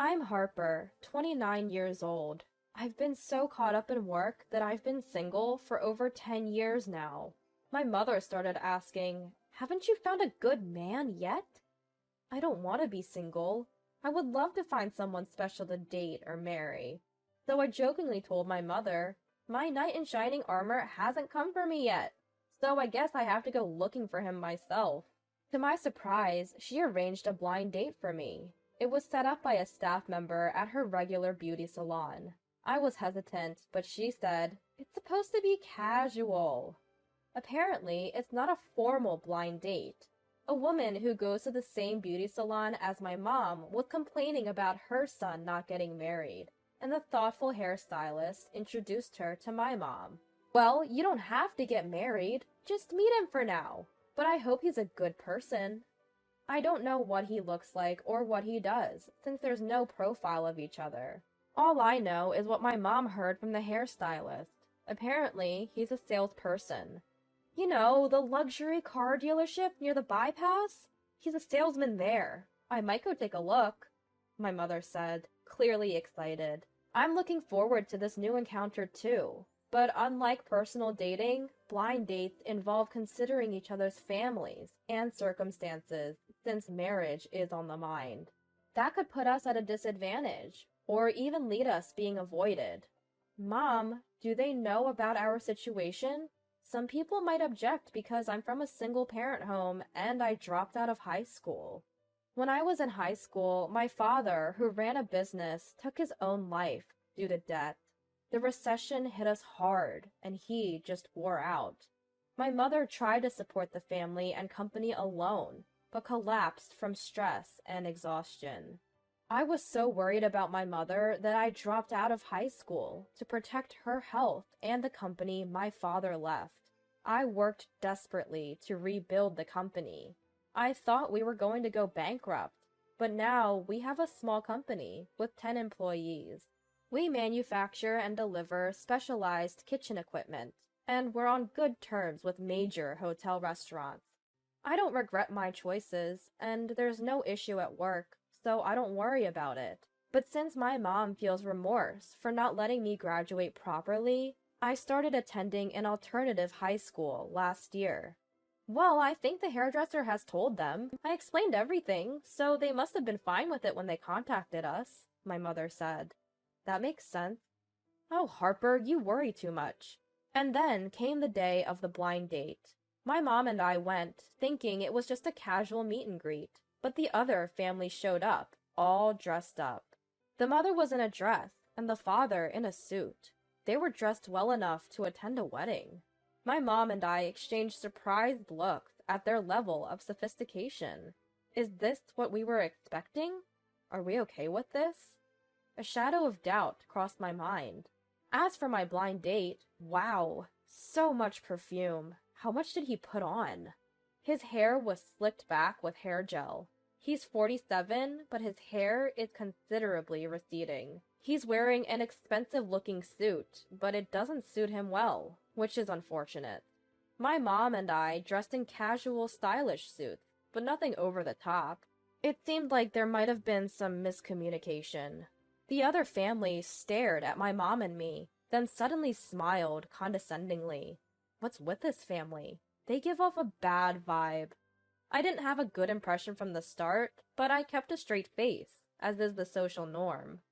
I'm Harper, 29 years old. I've been so caught up in work that I've been single for over 10 years now. My mother started asking, "Haven't you found a good man yet?" I don't want to be single. I would love to find someone special to date or marry. So I jokingly told my mother, "My knight in shining armor hasn't come for me yet, so I guess I have to go looking for him myself." To my surprise, she arranged a blind date for me. It was set up by a staff member at her regular beauty salon. I was hesitant, but she said, "It's supposed to be casual." Apparently, it's not a formal blind date. A woman who goes to the same beauty salon as my mom was complaining about her son not getting married, and the thoughtful hairstylist introduced her to my mom. "Well, you don't have to get married. Just meet him for now. But I hope he's a good person." I don't know what he looks like or what he does, since there's no profile of each other. All I know is what my mom heard from the hairstylist. Apparently, he's a salesperson. You know, the luxury car dealership near the bypass? He's a salesman there. I might go take a look, my mother said, clearly excited. I'm looking forward to this new encounter too. But unlike personal dating, blind dates involve considering each other's families and circumstances, since marriage is on the mind. That could put us at a disadvantage, or even lead us being avoided. "Mom, do they know about our situation? Some people might object because I'm from a single-parent home and I dropped out of high school." When I was in high school, my father, who ran a business, took his own life due to debt. The recession hit us hard, and he just wore out. My mother tried to support the family and company alone, but collapsed from stress and exhaustion. I was so worried about my mother that I dropped out of high school to protect her health and the company my father left. I worked desperately to rebuild the company. I thought we were going to go bankrupt, but now we have a small company with 10 employees. We manufacture and deliver specialized kitchen equipment, and we're on good terms with major hotel restaurants. I don't regret my choices, and there's no issue at work, so I don't worry about it. But since my mom feels remorse for not letting me graduate properly, I started attending an alternative high school last year. "Well, I think the hairdresser has told them. I explained everything, so they must have been fine with it when they contacted us," my mother said. "That makes sense." "Oh, Harper, you worry too much." And then came the day of the blind date. My mom and I went, thinking it was just a casual meet and greet, but the other family showed up, all dressed up. The mother was in a dress, and the father in a suit. They were dressed well enough to attend a wedding. My mom and I exchanged surprised looks at their level of sophistication. Is this what we were expecting? Are we okay with this? A shadow of doubt crossed my mind. As for my blind date, wow, so much perfume. How much did he put on? His hair was slicked back with hair gel. He's 47, but his hair is considerably receding. He's wearing an expensive-looking suit, but it doesn't suit him well, which is unfortunate. My mom and I dressed in casual, stylish suits, but nothing over the top. It seemed like there might have been some miscommunication. The other family stared at my mom and me, then suddenly smiled condescendingly. What's with this family? They give off a bad vibe. I didn't have a good impression from the start, but I kept a straight face, as is the social norm.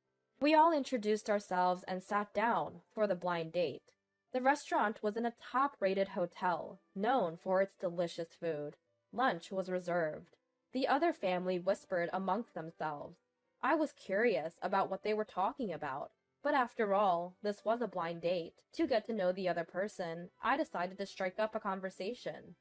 We all introduced ourselves and sat down for the blind date. The restaurant was in a top-rated hotel, known for its delicious food. Lunch was reserved. The other family whispered amongst themselves. I was curious about what they were talking about, but after all, this was a blind date. To get to know the other person, I decided to strike up a conversation.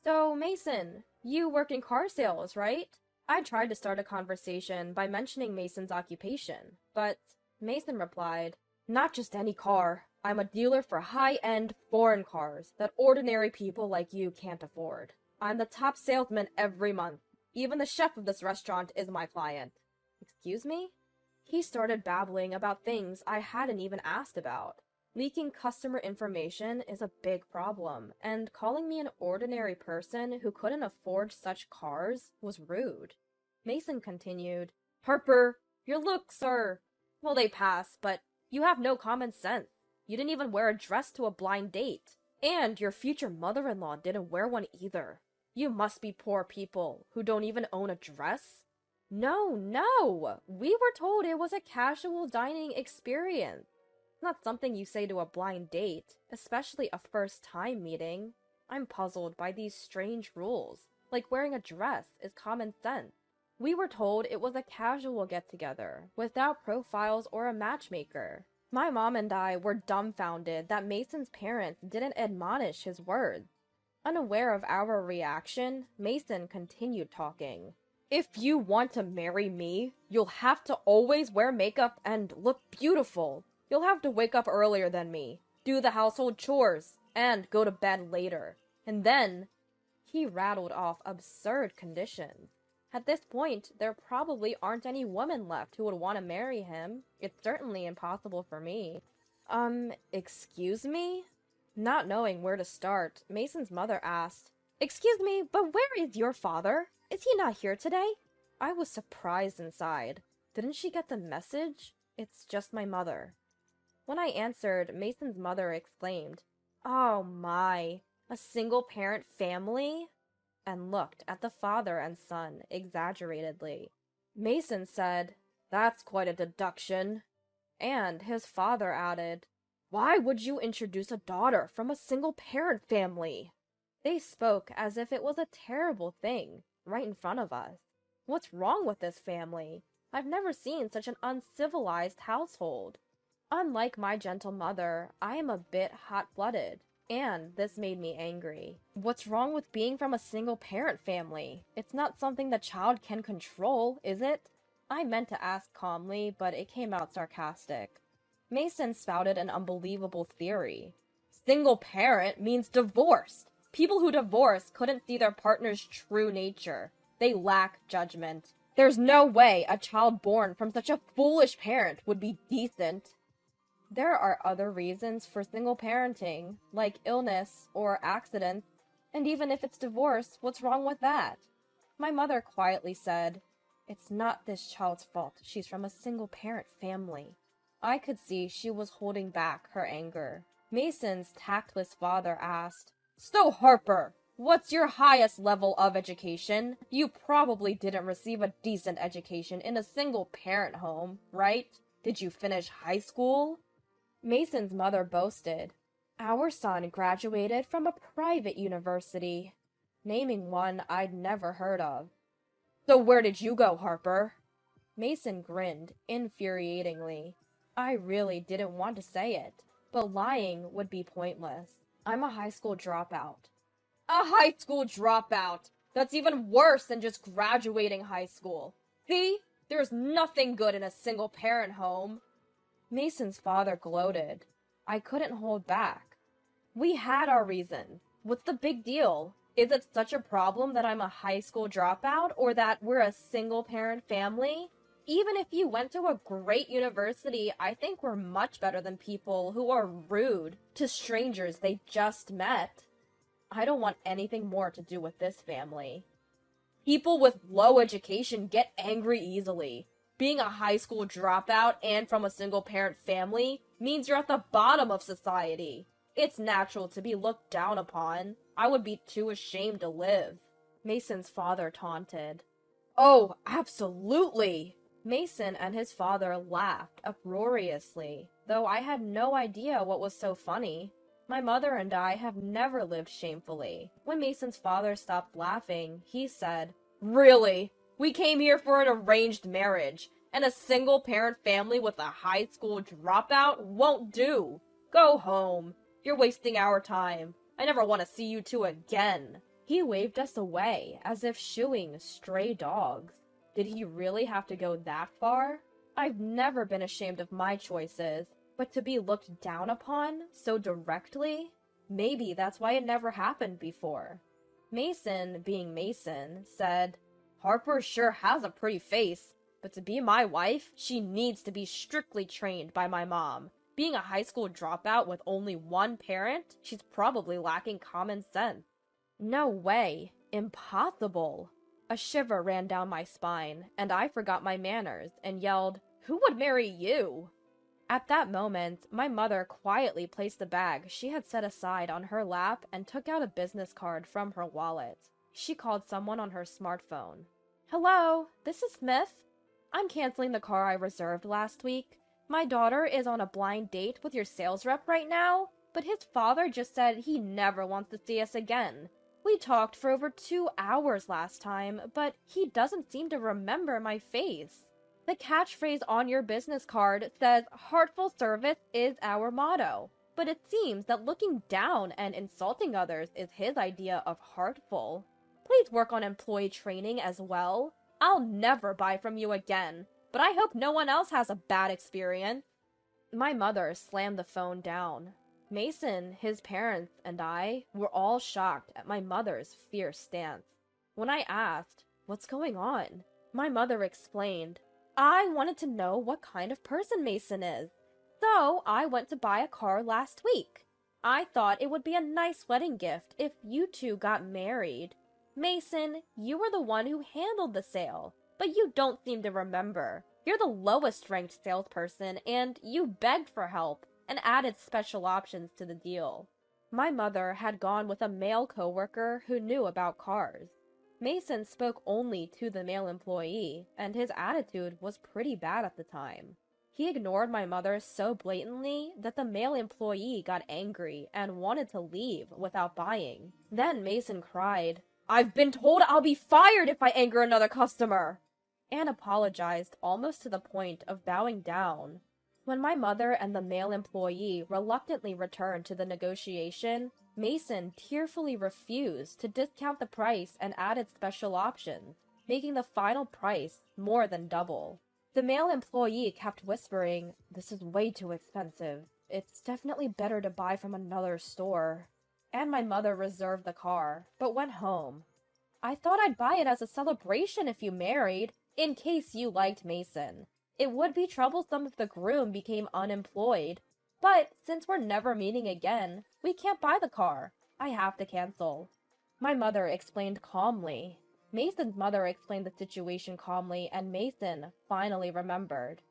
"So, Mason, you work in car sales, right?" I tried to start a conversation by mentioning Mason's occupation, but Mason replied, "Not just any car. I'm a dealer for high-end foreign cars that ordinary people like you can't afford. I'm the top salesman every month. Even the chef of this restaurant is my client." Excuse me? He started babbling about things I hadn't even asked about. Leaking customer information is a big problem, and calling me an ordinary person who couldn't afford such cars was rude. Mason continued, "Harper, Your looks are, well, they pass, but you have no common sense. You didn't even wear a dress to a blind date. And your future mother-in-law didn't wear one either. You must be poor people who don't even own a dress. No, no! We were told it was a casual dining experience. Not something you say to a blind date, especially a first-time meeting. I'm puzzled by these strange rules, like wearing a dress is common sense. We were told it was a casual get-together, without profiles or a matchmaker. My mom and I were dumbfounded that Mason's parents didn't admonish his words. Unaware of our reaction, Mason continued talking. If you want to marry me, you'll have to always wear makeup and look beautiful. You'll have to wake up earlier than me, do the household chores, and go to bed later. And then, he rattled off absurd conditions. At this point, there probably aren't any women left who would want to marry him. It's certainly impossible for me. Excuse me? Not knowing where to start, Mason's mother asked, "Excuse me, but where is your father? Is he not here today?" I was surprised inside. Didn't she get the message? It's just my mother. When I answered, Mason's mother exclaimed, "Oh my, a single-parent family?" and looked at the father and son exaggeratedly. Mason said, "That's quite a deduction." And his father added, "Why would you introduce a daughter from a single-parent family?" They spoke as if it was a terrible thing, right in front of us. What's wrong with this family? I've never seen such an uncivilized household. Unlike my gentle mother, I am a bit hot-blooded, and this made me angry. What's wrong with being from a single-parent family? It's not something the child can control, is it? I meant to ask calmly, but it came out sarcastic. Mason spouted an unbelievable theory. Single parent means divorced. People who divorce couldn't see their partner's true nature. They lack judgment. There's no way a child born from such a foolish parent would be decent. There are other reasons for single parenting, like illness or accidents, and even if it's divorce, what's wrong with that? My mother quietly said, "It's not this child's fault. She's from a single-parent family." I could see she was holding back her anger. Mason's tactless father asked, "So, Harper, what's your highest level of education? You probably didn't receive a decent education in a single-parent home, right? Did you finish high school?" Mason's mother boasted, "Our son graduated from a private university," naming one I'd never heard of. "So where did you go, Harper?" Mason grinned infuriatingly. I really didn't want to say it, but lying would be pointless. I'm a high school dropout. A high school dropout! That's even worse than just graduating high school. See? There's nothing good in a single-parent home. Mason's father gloated. I couldn't hold back. We had our reasons. What's the big deal? Is it such a problem that I'm a high school dropout, or that we're a single-parent family? Even if you went to a great university, I think we're much better than people who are rude to strangers they just met. I don't want anything more to do with this family. People with low education get angry easily. Being a high school dropout and from a single-parent family means you're at the bottom of society. It's natural to be looked down upon. I would be too ashamed to live. Mason's father taunted. Oh, absolutely! Mason and his father laughed uproariously, though I had no idea what was so funny. My mother and I have never lived shamefully. When Mason's father stopped laughing, he said, "Really? We came here for an arranged marriage, and a single-parent family with a high school dropout won't do. Go home. You're wasting our time. I never want to see you two again." He waved us away, as if shooing stray dogs. Did he really have to go that far? I've never been ashamed of my choices, but to be looked down upon so directly? Maybe that's why it never happened before. Mason, being Mason, said, "Harper sure has a pretty face, but to be my wife, she needs to be strictly trained by my mom. Being a high school dropout with only one parent, she's probably lacking common sense." No way. Impossible. A shiver ran down my spine, and I forgot my manners and yelled, "Who would marry you?" At that moment, my mother quietly placed the bag she had set aside on her lap and took out a business card from her wallet. She called someone on her smartphone. "Hello, this is Smith. I'm canceling the car I reserved last week. My daughter is on a blind date with your sales rep right now, but his father just said he never wants to see us again. We talked for over 2 hours last time, but he doesn't seem to remember my face. The catchphrase on your business card says, 'Heartful service is our motto,' but it seems that looking down and insulting others is his idea of heartful. Please work on employee training as well. I'll never buy from you again, but I hope no one else has a bad experience." My mother slammed the phone down. Mason, his parents, and I were all shocked at my mother's fierce stance. When I asked, "What's going on?" my mother explained, "I wanted to know what kind of person Mason is, so I went to buy a car last week. I thought it would be a nice wedding gift if you two got married. Mason, you were the one who handled the sale, but you don't seem to remember. You're the lowest ranked salesperson, and you begged for help and added special options to the deal." My mother had gone with a male coworker who knew about cars. Mason spoke only to the male employee, and his attitude was pretty bad at the time. He ignored my mother so blatantly that the male employee got angry and wanted to leave without buying. Then Mason cried, "I've been told I'll be fired if I anger another customer," and apologized almost to the point of bowing down. When my mother and the male employee reluctantly returned to the negotiation, Mason tearfully refused to discount the price and added special options, making the final price more than double. The male employee kept whispering, "This is way too expensive. It's definitely better to buy from another store." And my mother reserved the car, but went home. "I thought I'd buy it as a celebration if you married, in case you liked Mason. It would be troublesome if the groom became unemployed. But since we're never meeting again, we can't buy the car. I have to cancel." My mother explained calmly. Mason's mother explained the situation calmly, and Mason finally remembered.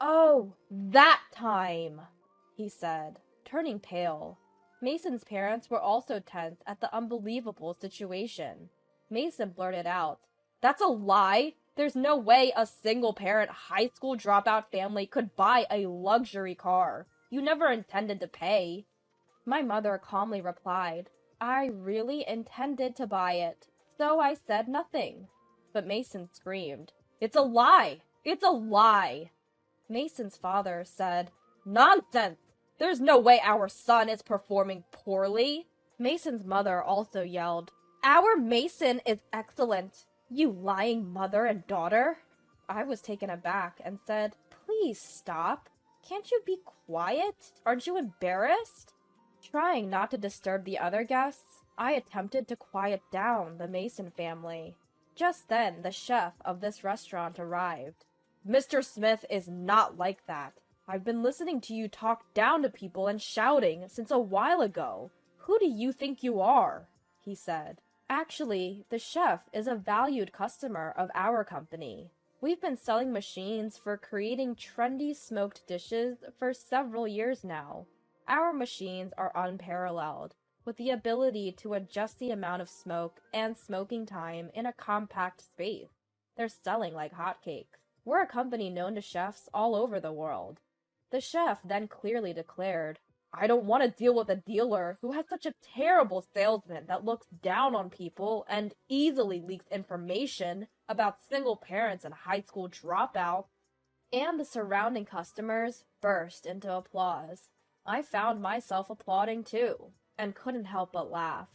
"Oh, that time," he said, turning pale. Mason's parents were also tense at the unbelievable situation. Mason blurted out, "That's a lie! There's no way a single-parent high school dropout family could buy a luxury car. You never intended to pay." My mother calmly replied, "I really intended to buy it, so I said nothing." But Mason screamed, "It's a lie! It's a lie!" Mason's father said, "Nonsense! There's no way our son is performing poorly." Mason's mother also yelled, "Our Mason is excellent, you lying mother and daughter." I was taken aback and said, "Please stop. Can't you be quiet? Aren't you embarrassed?" Trying not to disturb the other guests, I attempted to quiet down the Mason family. Just then, the chef of this restaurant arrived. "Mr. Smith is not like that. I've been listening to you talk down to people and shouting since a while ago. Who do you think you are?" he said. Actually, the chef is a valued customer of our company. We've been selling machines for creating trendy smoked dishes for several years now. Our machines are unparalleled, with the ability to adjust the amount of smoke and smoking time in a compact space. They're selling like hotcakes. We're a company known to chefs all over the world. The chef then clearly declared, "I don't want to deal with a dealer who has such a terrible salesman that looks down on people and easily leaks information about single parents and high school dropouts." And the surrounding customers burst into applause. I found myself applauding too, and couldn't help but laugh.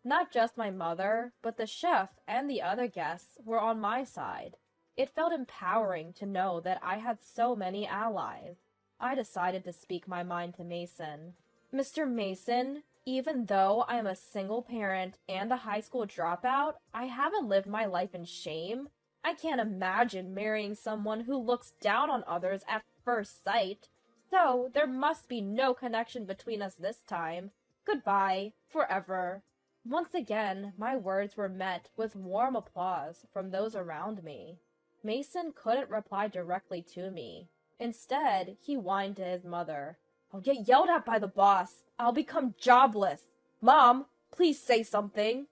Not just my mother, but the chef and the other guests were on my side. It felt empowering to know that I had so many allies. I decided to speak my mind to Mason. "Mr. Mason, even though I'm a single parent and a high school dropout, I haven't lived my life in shame. I can't imagine marrying someone who looks down on others at first sight. So there must be no connection between us this time. Goodbye, forever." Once again, my words were met with warm applause from those around me. Mason couldn't reply directly to me. Instead, he whined to his mother. I'll get yelled at by the boss. I'll become jobless. Mom, please say something.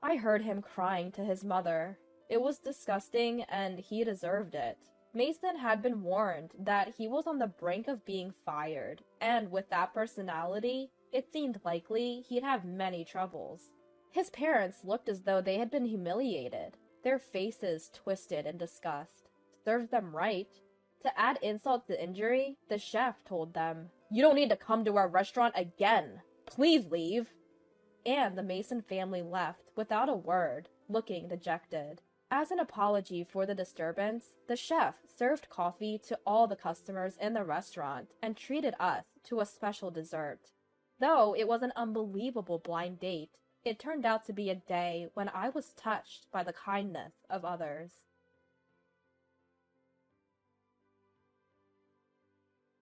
I heard him crying to his mother. It was disgusting, and he deserved it. Mason had been warned that he was on the brink of being fired, and with that personality, it seemed likely he'd have many troubles. His parents looked as though they had been humiliated, their faces twisted in disgust. Served them right. To add insult to injury, the chef told them, "You don't need to come to our restaurant again. Please leave." And the Mason family left without a word, looking dejected. As an apology for the disturbance, the chef served coffee to all the customers in the restaurant and treated us to a special dessert. Though it was an unbelievable blind date, it turned out to be a day when I was touched by the kindness of others.